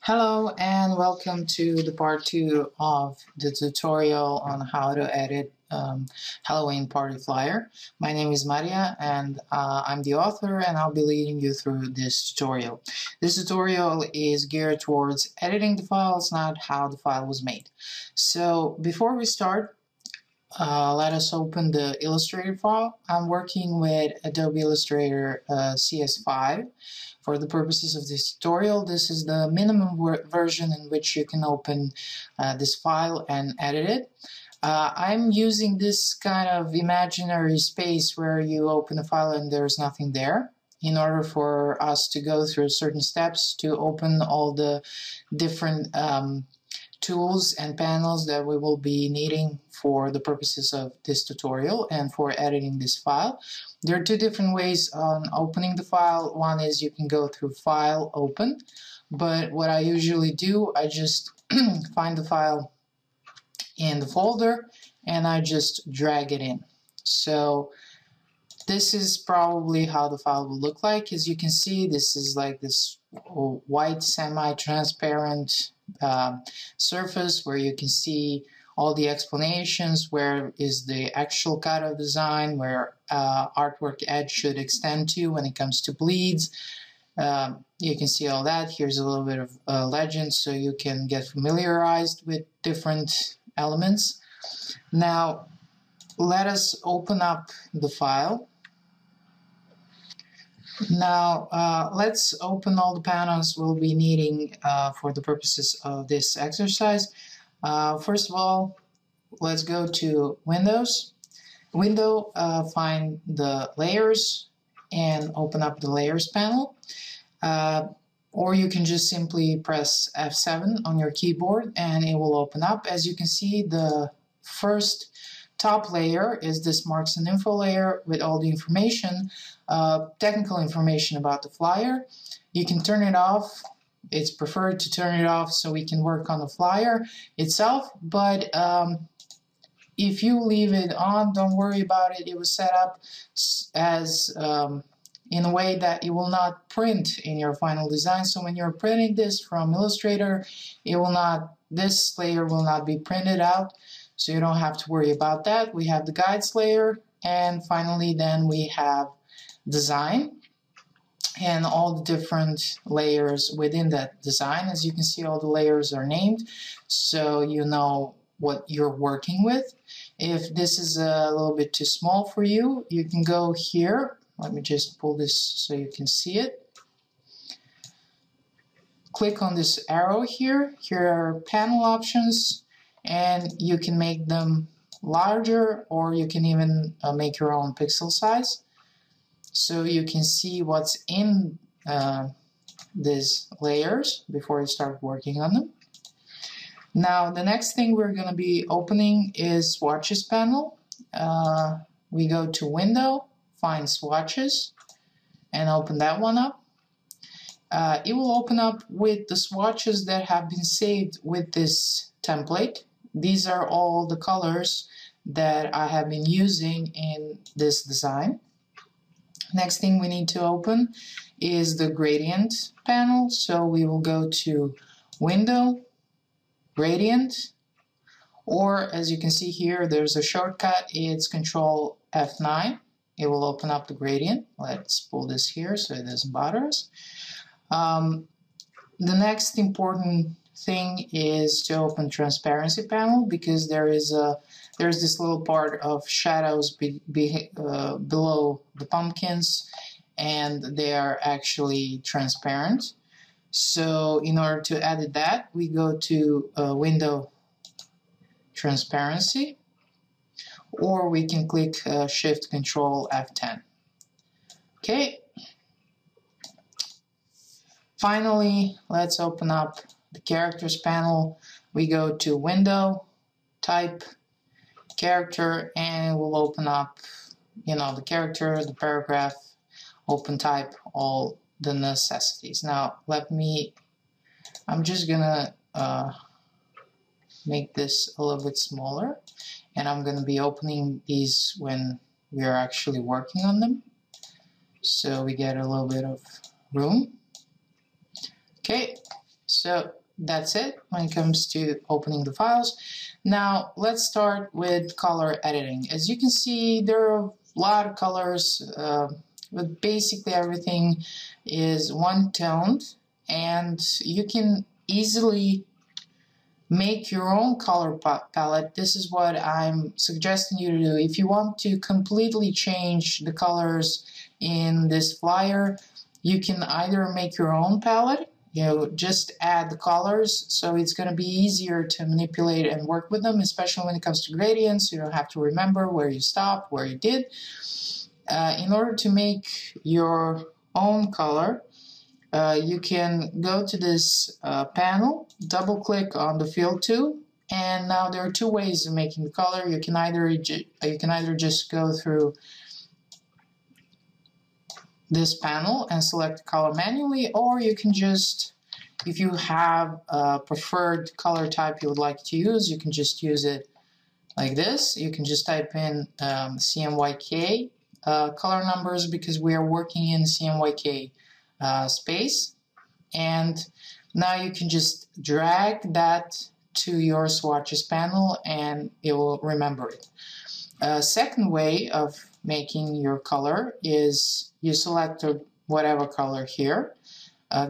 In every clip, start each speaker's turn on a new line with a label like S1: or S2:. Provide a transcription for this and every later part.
S1: Hello and welcome to the part 2 of the tutorial on how to edit Halloween party flyer. My name is Maria and I'm the author, and I'll be leading you through this tutorial. This tutorial is geared towards editing the files, not how the file was made. So before we start, let us open the Illustrator file. I'm working with Adobe Illustrator CS5. For the purposes of this tutorial, this is the minimum version in which you can open this file and edit it. I'm using this kind of imaginary space where you open a file and there's nothing there, in order for us to go through certain steps to open all the different tools and panels that we will be needing for the purposes of this tutorial and for editing this file. There are two different ways on opening the file. One is you can go through File, Open, but what I usually do, I just find the file in the folder and I just drag it in. So this is probably how the file will look like. As you can see, this is like this white semi-transparent surface where you can see all the explanations, where is the actual cutout design, where artwork edge should extend to when it comes to bleeds. You can see all that. Here's a little bit of legend so you can get familiarized with different elements. Now let us open up the file. Now let's open all the panels we'll be needing for the purposes of this exercise. First of all, let's go to Windows. Find the layers and open up the layers panel. Or you can just simply press F7 on your keyboard and it will open up. As you can see, the first top layer is this marks and info layer with all the information, technical information about the flyer. You can turn it off. It's preferred to turn it off so we can work on the flyer itself, but if you leave it on, don't worry about it. It was set up as in a way that it will not print in your final design. So when you're printing this from Illustrator, this layer will not be printed out, so you don't have to worry about that. We have the guides layer, and finally then we have design and all the different layers within that design. As you can see, all the layers are named, so you know what you're working with. If this is a little bit too small for you, you can go here. Let me just pull this so you can see it. Click on this arrow here. Here are panel options, and you can make them larger, or you can even make your own pixel size, so you can see what's in these layers before you start working on them. Now the next thing we're going to be opening is Swatches panel. We go to Window, find Swatches, and open that one up. It will open up with the swatches that have been saved with this template. These are all the colors that I have been using in this design. Next thing we need to open is the gradient panel. So we will go to Window, Gradient, or as you can see here, there's a shortcut. It's Control F9. It will open up the gradient. Let's pull this here so it doesn't bother us. The next important thing is to open Transparency panel, because there's this little part of shadows below the pumpkins, and they are actually transparent. So in order to edit that, we go to Window, Transparency, or we can click Shift Control F10. Okay. Finally, let's open up the Characters panel. We go to Window, Type, Character, and we'll open up, the character, the paragraph, open type, all the necessities. Now I'm just gonna make this a little bit smaller, and I'm gonna be opening these when we are actually working on them, so we get a little bit of room. Okay, So that's it when it comes to opening the files. Now let's start with color editing. As you can see, there are a lot of colors, but basically everything is one-toned, and you can easily make your own color palette. This is what I'm suggesting you to do. If you want to completely change the colors in this flyer, you can either make your own palette, just add the colors, so it's going to be easier to manipulate and work with them, especially when it comes to gradients. You don't have to remember where you stopped, where you did. In order to make your own color, you can go to this panel, double click on the fill tool, and now there are two ways of making the color. You can either just go through this panel and select the color manually, or you can just, if you have a preferred color type you would like to use, you can just use it like this. You can just type in CMYK color numbers, because we are working in CMYK space, and now you can just drag that to your swatches panel and it will remember it. Second way of making your color is you select whatever color here,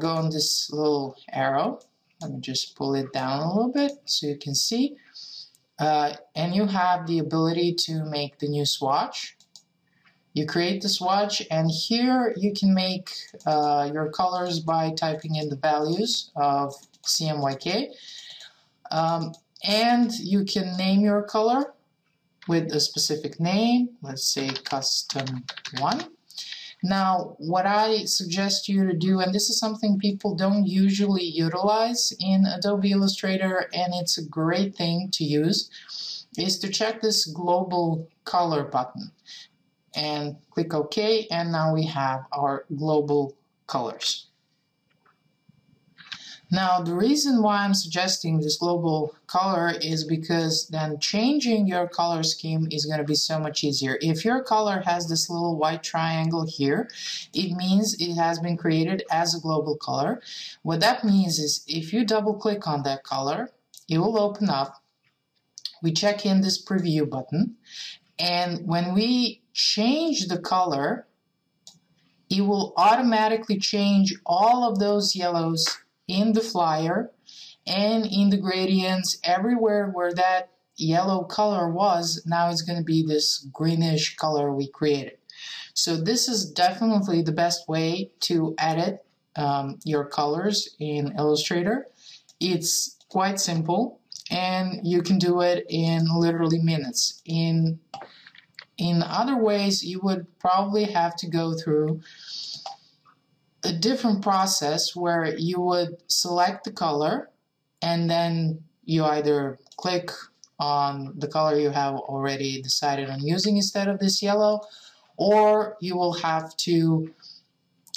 S1: go on this little arrow, let me just pull it down a little bit so you can see, and you have the ability to make the new swatch. You create the swatch, and here you can make your colors by typing in the values of CMYK, and you can name your color with a specific name, let's say custom 1. Now what I suggest you to do, and this is something people don't usually utilize in Adobe Illustrator, and it's a great thing to use, is to check this global color button and click OK, and now we have our global colors. Now the reason why I'm suggesting this global color is because then changing your color scheme is going to be so much easier. If your color has this little white triangle here, it means it has been created as a global color. What that means is if you double click on that color, it will open up. We check in this preview button, and when we change the color, it will automatically change all of those yellows in the flyer and in the gradients. Everywhere where that yellow color was, now it's going to be this greenish color we created. So this is definitely the best way to edit your colors in Illustrator. It's quite simple, and you can do it in literally minutes. In other ways, you would probably have to go through a different process where you would select the color, and then you either click on the color you have already decided on using instead of this yellow, or you will have to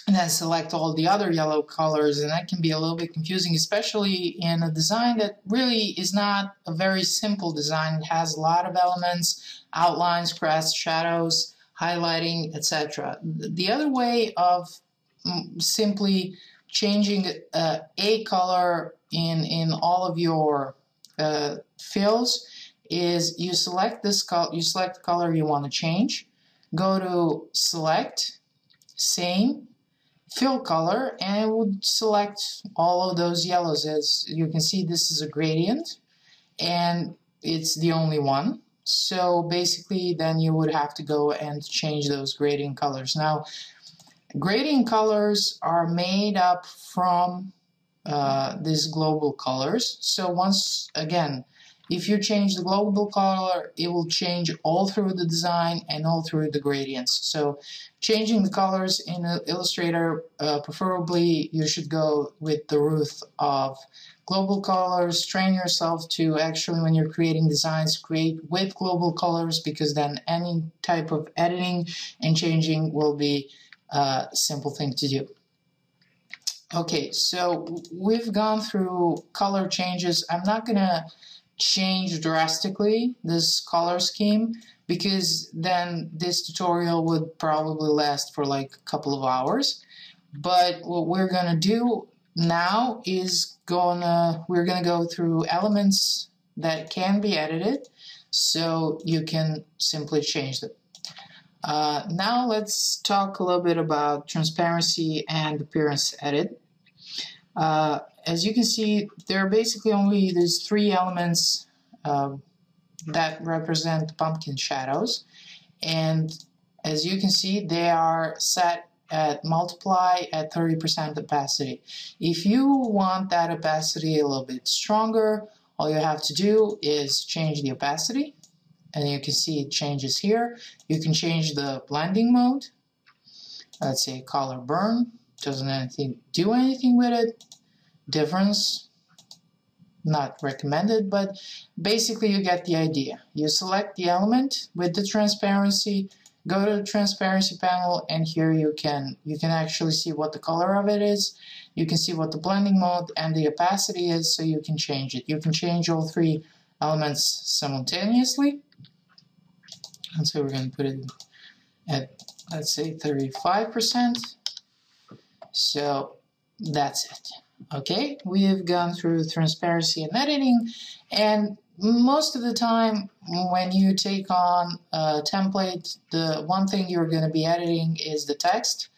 S1: then select all the other yellow colors, and that can be a little bit confusing, especially in a design that really is not a very simple design. It has a lot of elements, outlines, crests, shadows, highlighting, etc. The other way of simply changing a color in all of your fills is you select this color, you select the color you want to change, go to select, same, fill color, and it would select all of those yellows. As you can see, this is a gradient and it's the only one. So basically then you would have to go and change those gradient colors. Now gradient colors are made up from these global colors. So once again, if you change the global color, it will change all through the design and all through the gradients. So changing the colors in Illustrator, preferably you should go with the route of global colors. Train yourself to actually, when you're creating designs, create with global colors, because then any type of editing and changing will be a simple thing to do. Okay, so we've gone through color changes. I'm not gonna change drastically this color scheme, because then this tutorial would probably last for like a couple of hours. But what we're gonna do now we're gonna go through elements that can be edited, so you can simply change them. Now let's talk a little bit about transparency and appearance edit. As you can see, there are basically only these three elements that represent pumpkin shadows, and as you can see, they are set at multiply at 30% opacity. If you want that opacity a little bit stronger, all you have to do is change the opacity, and you can see it changes here. You can change the blending mode. Let's say color burn, doesn't do anything with it. Difference, not recommended, but basically you get the idea. You select the element with the transparency, go to the transparency panel, and here you can actually see what the color of it is. You can see what the blending mode and the opacity is, so you can change it. You can change all three elements simultaneously. And so we're going to put it at, let's say, 35%. So that's it. Okay, we have gone through transparency and editing, and most of the time when you take on a template, the one thing you're going to be editing is the text.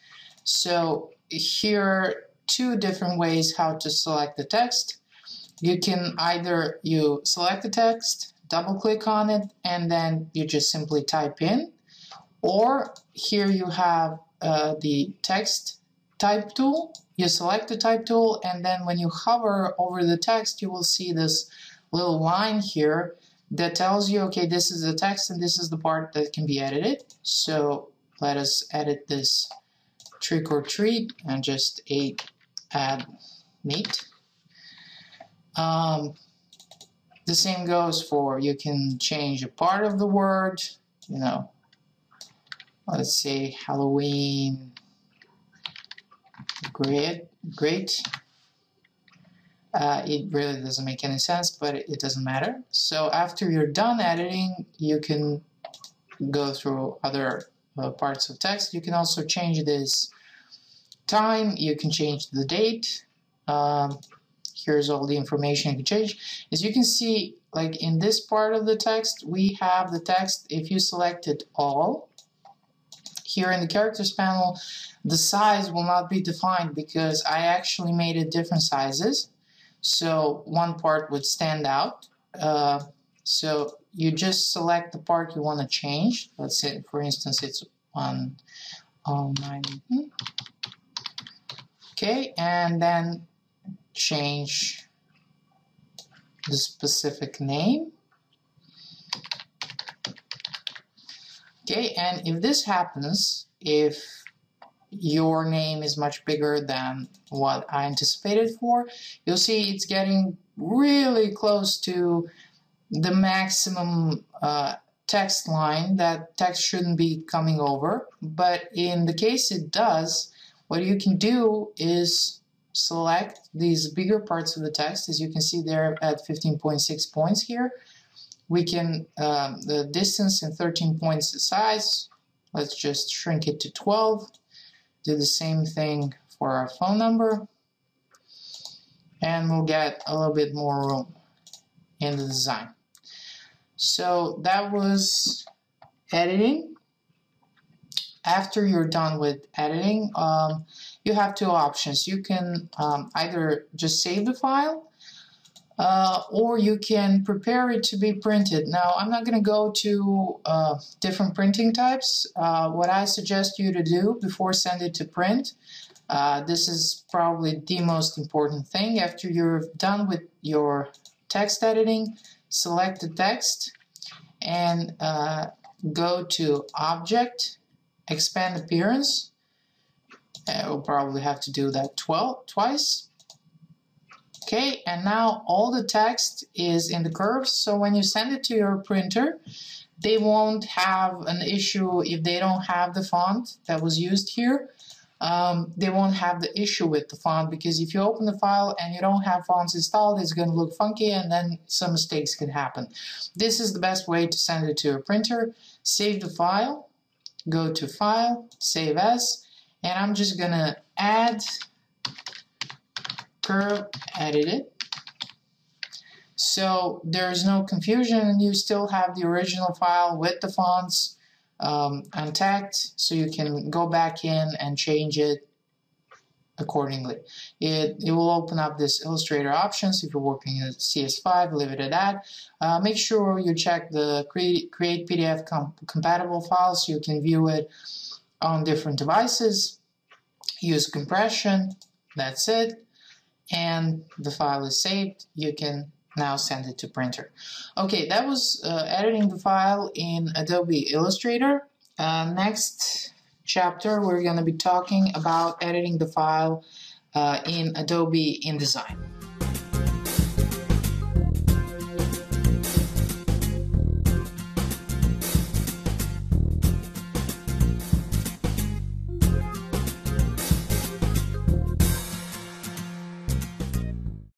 S1: So here are two different ways how to select the text. You can either select the text, double click on it, and then you just simply type in, or here you have the text type tool. You select the type tool, and then when you hover over the text, you will see this little line here that tells you, okay, this is the text and this is the part that can be edited. So let us edit this trick or treat and just add meat. The same goes for, you can change a part of the word, let's say Halloween. Great. It really doesn't make any sense, but it doesn't matter. So after you're done editing, you can go through other parts of text. You can also change this time. You can change the date. Here's all the information you can change. As you can see, like in this part of the text, we have the text. If you selected all, here in the characters panel, the size will not be defined because I actually made it different sizes. So one part would stand out. So you just select the part you want to change. Let's say, for instance, it's on 9. Okay, and then change the specific name. Okay, and if this happens, if your name is much bigger than what I anticipated for, you'll see it's getting really close to the maximum text line. That text shouldn't be coming over, but in the case it does, what you can do is select these bigger parts of the text. As you can see, they're at 15.6 points here. We can, the distance in 13 points the size, let's just shrink it to 12. Do the same thing for our phone number, and we'll get a little bit more room in the design. So that was editing. After you're done with editing, you have two options. You can either just save the file, or you can prepare it to be printed. Now, I'm not going to go to different printing types. What I suggest you to do before send it to print, this is probably the most important thing. After you're done with your text editing, select the text and go to Object, Expand Appearance. We'll probably have to do that twice. Okay, and now all the text is in the curves, so when you send it to your printer, they won't have an issue if they don't have the font that was used here. They won't have the issue with the font, because if you open the file and you don't have fonts installed, it's going to look funky and then some mistakes can happen. This is the best way to send it to your printer. Save the file, go to File, Save As, and I'm just going to add curve, edit it. So there's no confusion, and you still have the original file with the fonts untagged, so you can go back in and change it accordingly. It will open up this Illustrator options. If you're working in CS5, leave it at that. Make sure you check the create PDF compatible file so you can view it on different devices. Use compression, that's it, and the file is saved. You can now send it to printer. Okay, that was editing the file in Adobe Illustrator. Next chapter, we're going to be talking about editing the file in Adobe InDesign.